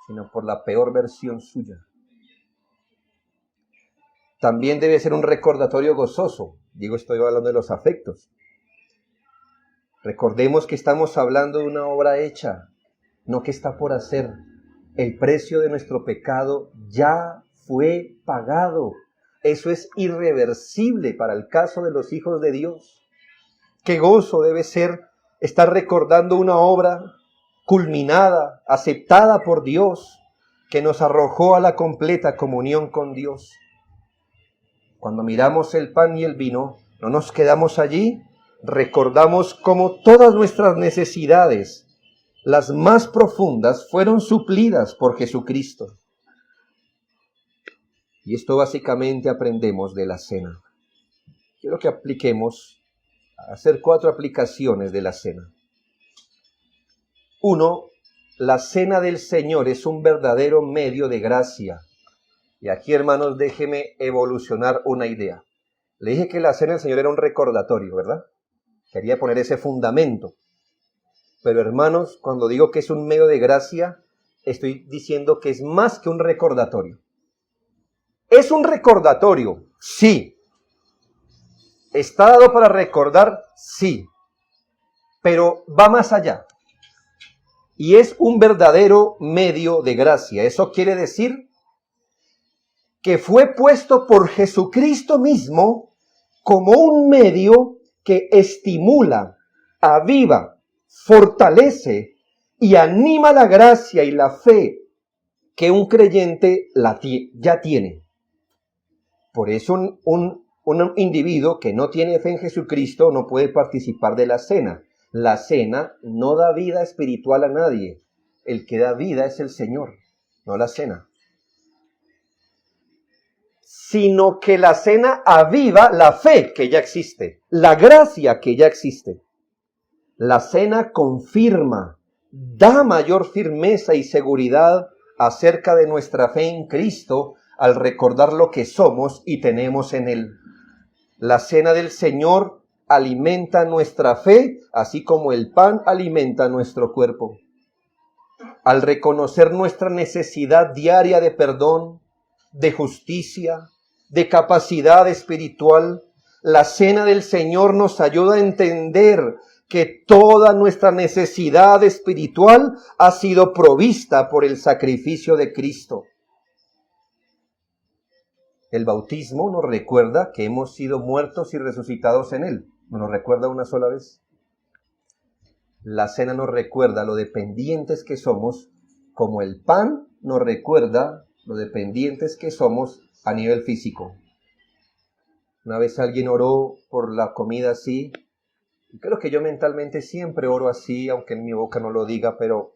sino por la peor versión suya. También debe ser un recordatorio gozoso. Estoy hablando de los afectos. Recordemos que estamos hablando de una obra hecha, no que está por hacer. El precio de nuestro pecado ya fue pagado. Eso es irreversible para el caso de los hijos de Dios. Qué gozo debe ser estar recordando una obra culminada, aceptada por Dios, que nos arrojó a la completa comunión con Dios. Cuando miramos el pan y el vino, no nos quedamos allí, recordamos cómo todas nuestras necesidades, las más profundas, fueron suplidas por Jesucristo. Y esto básicamente aprendemos de la cena. Quiero que apliquemos, hacer 4 aplicaciones de la cena. 1. La cena del Señor es un verdadero medio de gracia. Y aquí, hermanos, déjeme evolucionar una idea. Le dije que la cena del Señor era un recordatorio, ¿verdad? Quería poner ese fundamento. Pero, hermanos, cuando digo que es un medio de gracia, estoy diciendo que es más que un recordatorio. ¿Es un recordatorio? Sí. ¿Está dado para recordar? Sí. Pero va más allá. Y es un verdadero medio de gracia. Eso quiere decir que fue puesto por Jesucristo mismo como un medio que estimula, aviva, fortalece y anima la gracia y la fe que un creyente ya tiene. Por eso un individuo que no tiene fe en Jesucristo no puede participar de la cena. La cena no da vida espiritual a nadie. El que da vida es el Señor, no la cena. Sino que la cena aviva la fe que ya existe, la gracia que ya existe. La cena confirma, da mayor firmeza y seguridad acerca de nuestra fe en Cristo al recordar lo que somos y tenemos en Él. La cena del Señor alimenta nuestra fe, así como el pan alimenta nuestro cuerpo. Al reconocer nuestra necesidad diaria de perdón, de justicia, de capacidad espiritual, la cena del Señor nos ayuda a entender que toda nuestra necesidad espiritual ha sido provista por el sacrificio de Cristo. El bautismo nos recuerda que hemos sido muertos y resucitados en Él. ¿Nos lo recuerda una sola vez? La cena nos recuerda lo dependientes que somos, como el pan nos recuerda lo dependientes que somos a nivel físico. Una vez alguien oró por la comida así, y creo que yo mentalmente siempre oro así, aunque en mi boca no lo diga, pero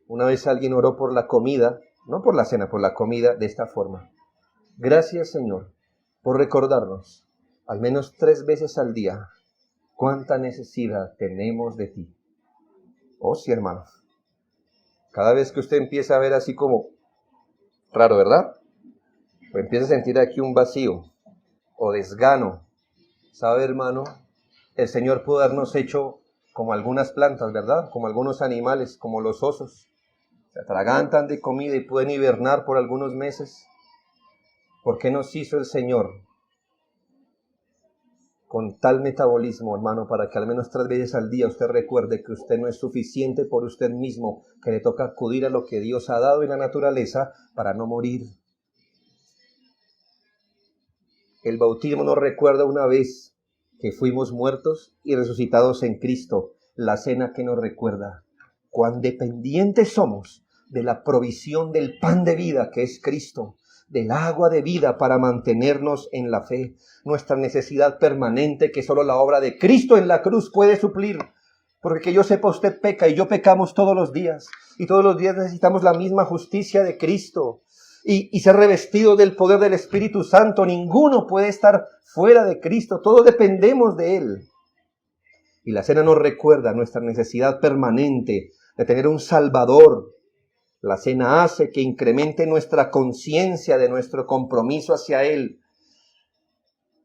una vez alguien oró por la comida, no por la cena, por la comida, de esta forma. Gracias, Señor, por recordarnos, al menos 3 veces al día, cuánta necesidad tenemos de ti. Oh, sí, hermanos. Cada vez que usted empieza a ver así como raro, ¿verdad? O empieza a sentir aquí un vacío o desgano. ¿Sabe, hermano? El Señor pudo habernos hecho como algunas plantas, ¿verdad? Como algunos animales, como los osos. Se atragantan de comida y pueden hibernar por algunos meses. ¿Por qué nos hizo el Señor con tal metabolismo, hermano, para que al menos 3 veces al día usted recuerde que usted no es suficiente por usted mismo, que le toca acudir a lo que Dios ha dado en la naturaleza para no morir? El bautismo nos recuerda una vez que fuimos muertos y resucitados en Cristo. La cena que nos recuerda cuán dependientes somos de la provisión del pan de vida que es Cristo, del agua de vida para mantenernos en la fe, nuestra necesidad permanente que solo la obra de Cristo en la cruz puede suplir. Porque que yo sepa, usted peca y yo pecamos todos los días. Y todos los días necesitamos la misma justicia de Cristo. Y ser revestido del poder del Espíritu Santo. Ninguno puede estar fuera de Cristo. Todos dependemos de Él. Y la cena nos recuerda nuestra necesidad permanente de tener un Salvador. La cena hace que incremente nuestra conciencia de nuestro compromiso hacia Él.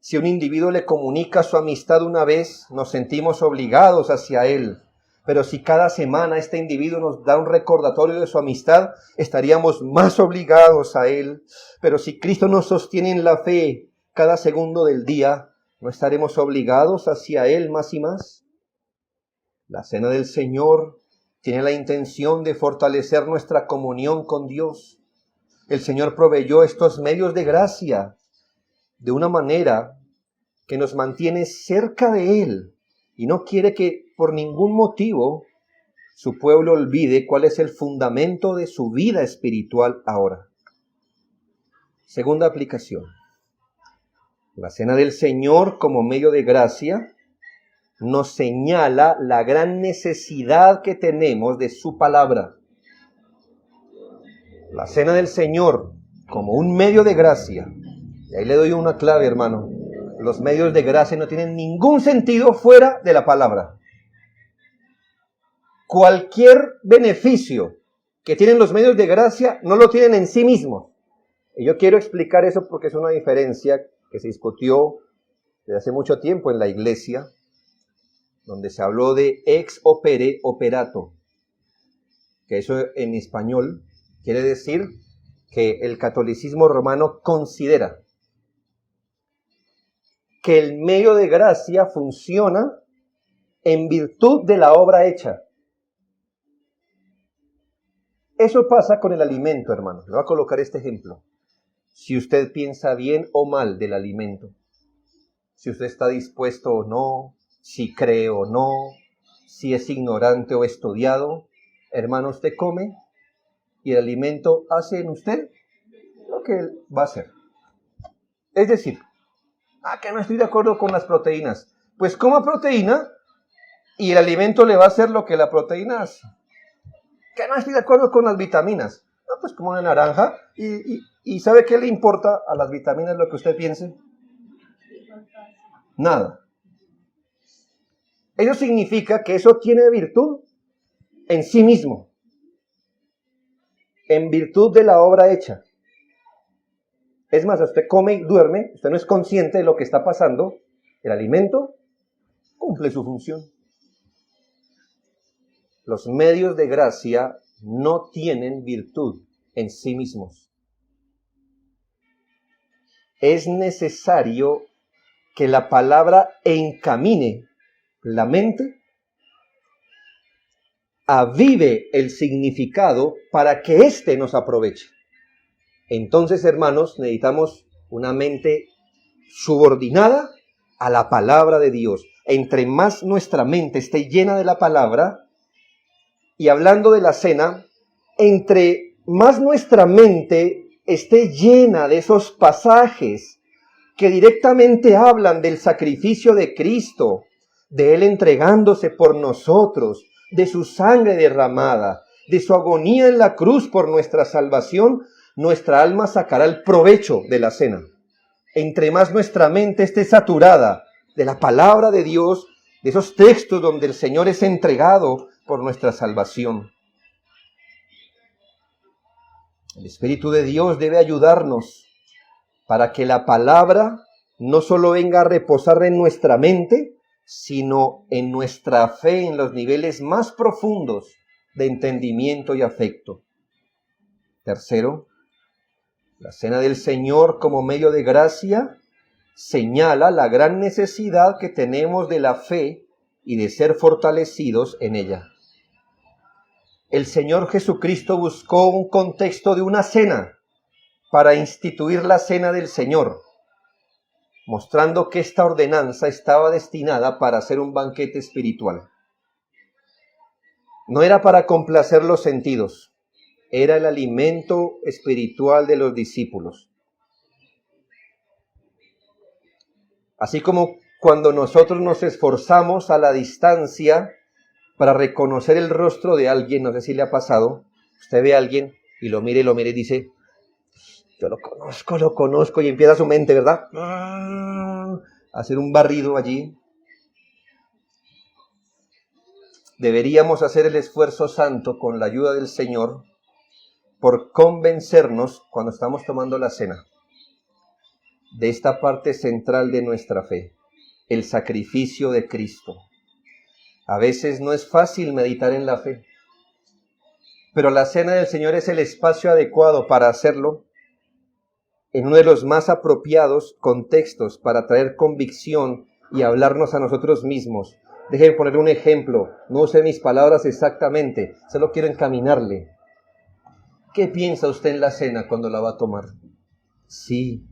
Si un individuo le comunica su amistad una vez, nos sentimos obligados hacia Él. Pero si cada semana este individuo nos da un recordatorio de su amistad, estaríamos más obligados a Él. Pero si Cristo nos sostiene en la fe cada segundo del día, ¿no estaremos obligados hacia Él más y más? La cena del Señor tiene la intención de fortalecer nuestra comunión con Dios. El Señor proveyó estos medios de gracia de una manera que nos mantiene cerca de Él y no quiere que por ningún motivo su pueblo olvide cuál es el fundamento de su vida espiritual ahora. Segunda aplicación. La cena del Señor como medio de gracia nos señala la gran necesidad que tenemos de su palabra. La cena del Señor como un medio de gracia. Y ahí le doy una clave, hermano. Los medios de gracia no tienen ningún sentido fuera de la palabra. Cualquier beneficio que tienen los medios de gracia no lo tienen en sí mismos. Y yo quiero explicar eso porque es una diferencia que se discutió desde hace mucho tiempo en la iglesia, donde se habló de ex opere operato, que eso en español quiere decir que el catolicismo romano considera que el medio de gracia funciona en virtud de la obra hecha. Eso pasa con el alimento, hermano. Le voy a colocar este ejemplo. Si usted piensa bien o mal del alimento, si usted está dispuesto o no, si cree o no, si es ignorante o estudiado, hermano, usted come y el alimento hace en usted lo que él va a hacer. Es decir, que no estoy de acuerdo con las proteínas. Pues coma proteína y el alimento le va a hacer lo que la proteína hace. Que no estoy de acuerdo con las vitaminas. Pues como una naranja y ¿sabe qué le importa a las vitaminas lo que usted piense? Nada. Eso significa que eso tiene virtud en sí mismo, en virtud de la obra hecha. Es más, usted come y duerme, usted no es consciente de lo que está pasando, el alimento cumple su función. Los medios de gracia no tienen virtud en sí mismos. Es necesario que la palabra encamine la mente, avive el significado para que éste nos aproveche. Entonces, hermanos, necesitamos una mente subordinada a la palabra de Dios. Entre más nuestra mente esté llena de la palabra, y hablando de la cena, entre más nuestra mente esté llena de esos pasajes que directamente hablan del sacrificio de Cristo, de Él entregándose por nosotros, de su sangre derramada, de su agonía en la cruz por nuestra salvación, nuestra alma sacará el provecho de la cena. Entre más nuestra mente esté saturada de la palabra de Dios, de esos textos donde el Señor es entregado por nuestra salvación. El Espíritu de Dios debe ayudarnos para que la palabra no solo venga a reposar en nuestra mente, sino en nuestra fe en los niveles más profundos de entendimiento y afecto. Tercero, la cena del Señor como medio de gracia señala la gran necesidad que tenemos de la fe y de ser fortalecidos en ella. El Señor Jesucristo buscó un contexto de una cena para instituir la cena del Señor, mostrando que esta ordenanza estaba destinada para ser un banquete espiritual. No era para complacer los sentidos, era el alimento espiritual de los discípulos. Así como cuando nosotros nos esforzamos a la distancia para reconocer el rostro de alguien, no sé si le ha pasado, usted ve a alguien y lo mira y dice, yo lo conozco, y empieza su mente, ¿verdad? A hacer un barrido allí. Deberíamos hacer el esfuerzo santo con la ayuda del Señor por convencernos cuando estamos tomando la cena de esta parte central de nuestra fe, el sacrificio de Cristo. A veces no es fácil meditar en la fe, pero la cena del Señor es el espacio adecuado para hacerlo en uno de los más apropiados contextos para traer convicción y hablarnos a nosotros mismos. Déjeme poner un ejemplo, no use mis palabras exactamente, solo quiero encaminarle. ¿Qué piensa usted en la cena cuando la va a tomar? Sí,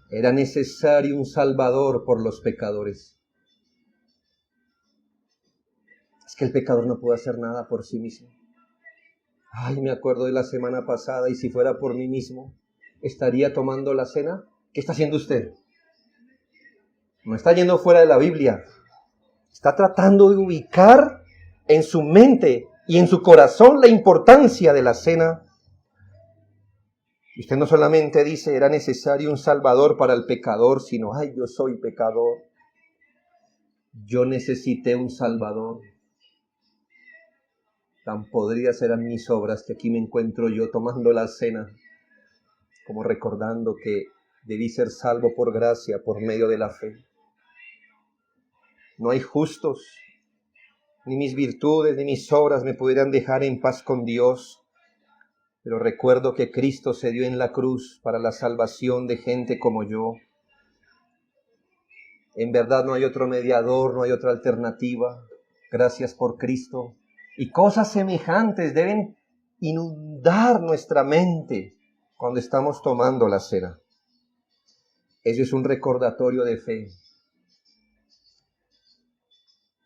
era necesario un Salvador por los pecadores. Es que el pecador no puede hacer nada por sí mismo. Ay, me acuerdo de la semana pasada, y si fuera por mí mismo, ¿estaría tomando la cena? ¿Qué está haciendo usted? No está yendo fuera de la Biblia. Está tratando de ubicar en su mente y en su corazón la importancia de la cena. Y usted no solamente dice, era necesario un Salvador para el pecador, sino, ay, yo soy pecador. Yo necesité un Salvador. Tan podrías eran mis obras que aquí me encuentro yo tomando la cena, como recordando que debí ser salvo por gracia, por medio de la fe. No hay justos, ni mis virtudes, ni mis obras me pudieran dejar en paz con Dios, pero recuerdo que Cristo se dio en la cruz para la salvación de gente como yo. En verdad no hay otro mediador, no hay otra alternativa. Gracias por Cristo. Y cosas semejantes deben inundar nuestra mente cuando estamos tomando la cena. Eso es un recordatorio de fe.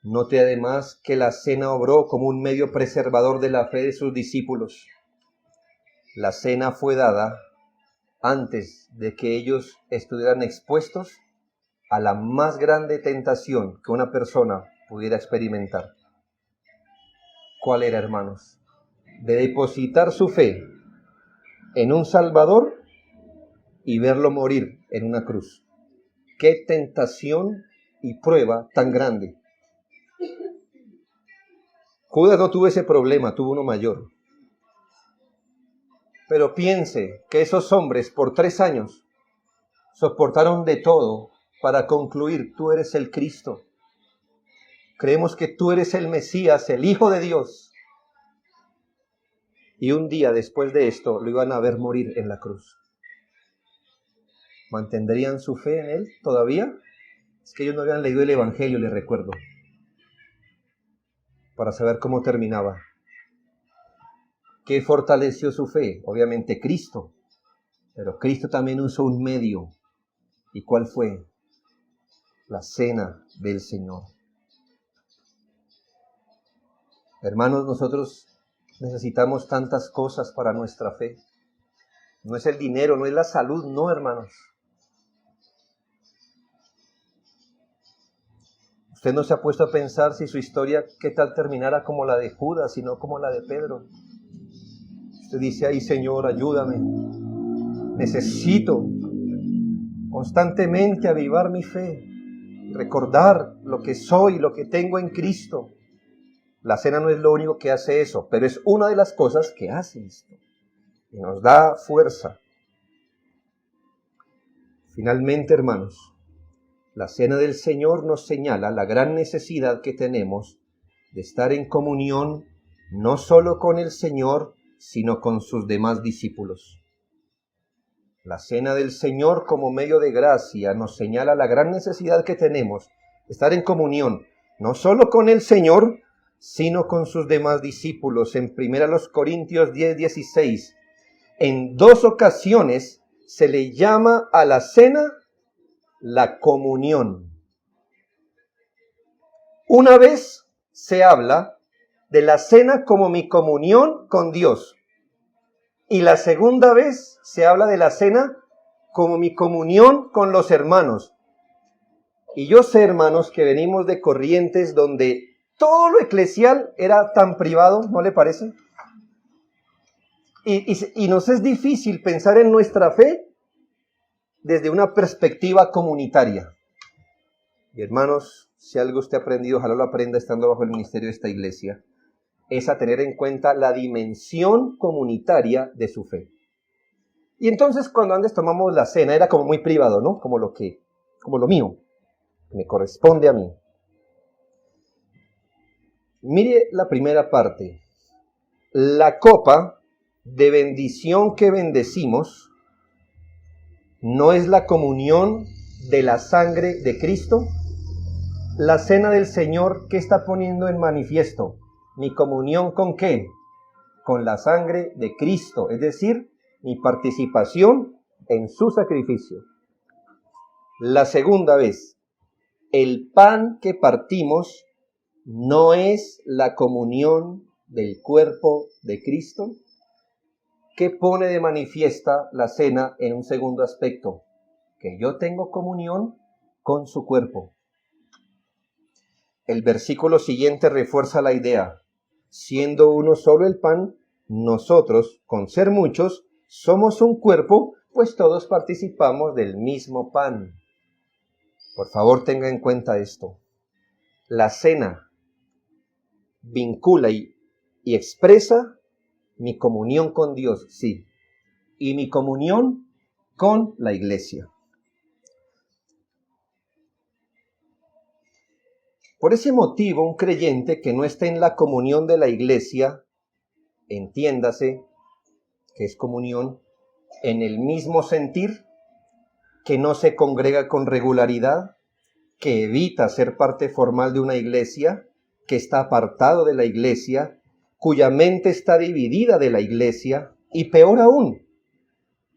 Note además que la cena obró como un medio preservador de la fe de sus discípulos. La cena fue dada antes de que ellos estuvieran expuestos a la más grande tentación que una persona pudiera experimentar. ¿Cuál era, hermanos? De depositar su fe en un Salvador y verlo morir en una cruz. ¡Qué tentación y prueba tan grande! Judas no tuvo ese problema, tuvo uno mayor. Pero piense que esos hombres por 3 años soportaron de todo para concluir, tú eres el Cristo. Creemos que tú eres el Mesías, el Hijo de Dios. Y un día después de esto lo iban a ver morir en la cruz. ¿Mantendrían su fe en Él todavía? Es que ellos no habían leído el Evangelio, les recuerdo, para saber cómo terminaba. ¿Qué fortaleció su fe? Obviamente Cristo. Pero Cristo también usó un medio. ¿Y cuál fue? La cena del Señor. Hermanos, nosotros necesitamos tantas cosas para nuestra fe. No es el dinero, no es la salud, no, hermanos. Usted no se ha puesto a pensar si su historia, qué tal terminara como la de Judas y no como la de Pedro. Usted dice, ay Señor, ayúdame. Necesito constantemente avivar mi fe, recordar lo que soy, lo que tengo en Cristo. La cena no es lo único que hace eso, pero es una de las cosas que hace esto y nos da fuerza. Finalmente, hermanos, La cena del Señor nos señala la gran necesidad que tenemos de estar en comunión no solo con el Señor, sino con sus demás discípulos. La cena del Señor como medio de gracia nos señala la gran necesidad que tenemos de estar en comunión no solo con el Señor, sino con sus demás discípulos. En 1 Corintios 10:16, en 2 ocasiones se le llama a la cena la comunión. Una vez se habla de la cena como mi comunión con Dios. Y la segunda vez se habla de la cena como mi comunión con los hermanos. Y yo sé, hermanos, que venimos de corrientes donde todo lo eclesial era tan privado, ¿no le parece? Y nos es difícil pensar en nuestra fe desde una perspectiva comunitaria. Y hermanos, si algo usted ha aprendido, ojalá lo aprenda estando bajo el ministerio de esta iglesia, es a tener en cuenta la dimensión comunitaria de su fe. Y entonces cuando antes tomamos la cena era como muy privado, ¿no? Como lo mío, que me corresponde a mí. Mire la primera parte. La copa de bendición que bendecimos no es la comunión de la sangre de Cristo. La cena del Señor, ¿qué está poniendo en manifiesto? ¿Mi comunión con qué? Con la sangre de Cristo, es decir, mi participación en su sacrificio. La segunda vez, el pan que partimos no es la comunión del cuerpo de Cristo. ¿Qué pone de manifiesta la cena en un segundo aspecto? Que yo tengo comunión con su cuerpo. El versículo siguiente refuerza la idea. Siendo uno solo el pan, nosotros, con ser muchos, somos un cuerpo, pues todos participamos del mismo pan. Por favor, tenga en cuenta esto. La cena vincula y expresa mi comunión con Dios, sí, y mi comunión con la iglesia. Por ese motivo, un creyente que no esté en la comunión de la iglesia, entiéndase que es comunión en el mismo sentir, que no se congrega con regularidad, que evita ser parte formal de una iglesia, que está apartado de la iglesia, cuya mente está dividida de la iglesia, y peor aún,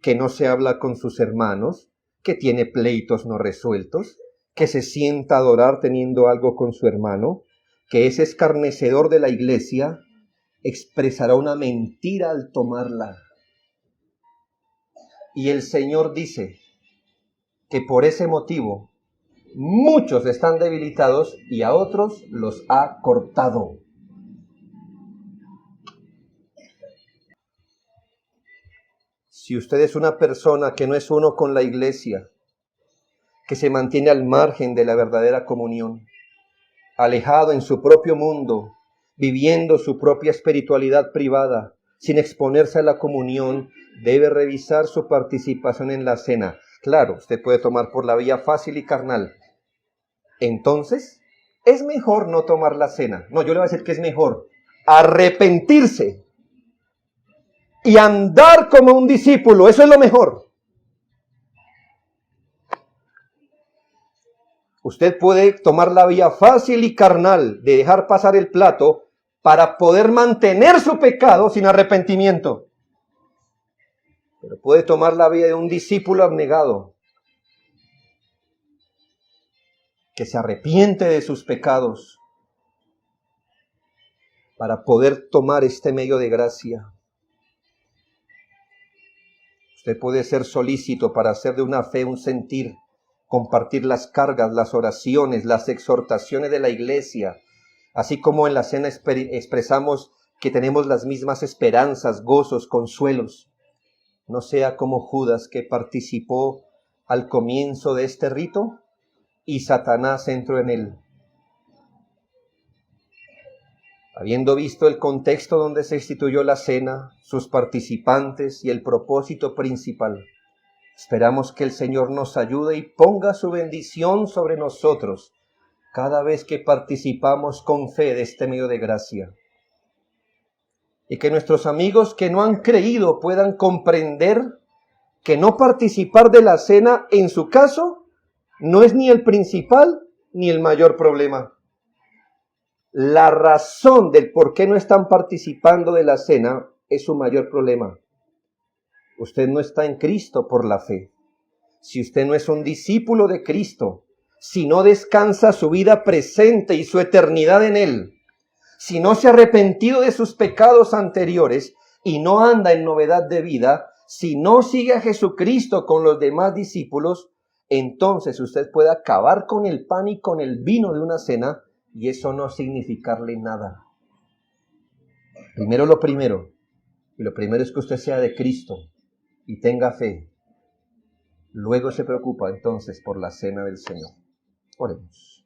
que no se habla con sus hermanos, que tiene pleitos no resueltos, que se sienta a adorar teniendo algo con su hermano, que es escarnecedor de la iglesia, expresará una mentira al tomarla. Y el Señor dice que por ese motivo muchos están debilitados y a otros los ha cortado. Si usted es una persona que no es uno con la iglesia, que se mantiene al margen de la verdadera comunión, alejado en su propio mundo, viviendo su propia espiritualidad privada, sin exponerse a la comunión, debe revisar su participación en la cena. Claro, usted puede tomar por la vía fácil y carnal. Entonces, es mejor no tomar la cena. No, yo le voy a decir que es mejor arrepentirse y andar como un discípulo. Eso es lo mejor. Usted puede tomar la vía fácil y carnal de dejar pasar el plato para poder mantener su pecado sin arrepentimiento. Pero puede tomar la vía de un discípulo abnegado que se arrepiente de sus pecados para poder tomar este medio de gracia. Usted puede ser solícito para hacer de una fe un sentir, compartir las cargas, las oraciones, las exhortaciones de la iglesia, así como en la cena expresamos que tenemos las mismas esperanzas, gozos, consuelos. No sea como Judas, que participó al comienzo de este rito y Satanás entró en él. Habiendo visto el contexto donde se instituyó la cena, sus participantes y el propósito principal, Esperamos que el Señor nos ayude y ponga su bendición sobre nosotros cada vez que participamos con fe de este medio de gracia. Y que nuestros amigos que no han creído puedan comprender que no participar de la cena, en su caso, no es ni el principal ni el mayor problema. La razón del por qué no están participando de la cena es su mayor problema. Usted no está en Cristo por la fe. Si usted no es un discípulo de Cristo, si no descansa su vida presente y su eternidad en Él, si no se ha arrepentido de sus pecados anteriores y no anda en novedad de vida, si no sigue a Jesucristo con los demás discípulos, entonces usted puede acabar con el pan y con el vino de una cena y eso no significarle nada. Primero lo primero, y lo primero es que usted sea de Cristo y tenga fe. Luego se preocupa entonces por la cena del Señor. Oremos.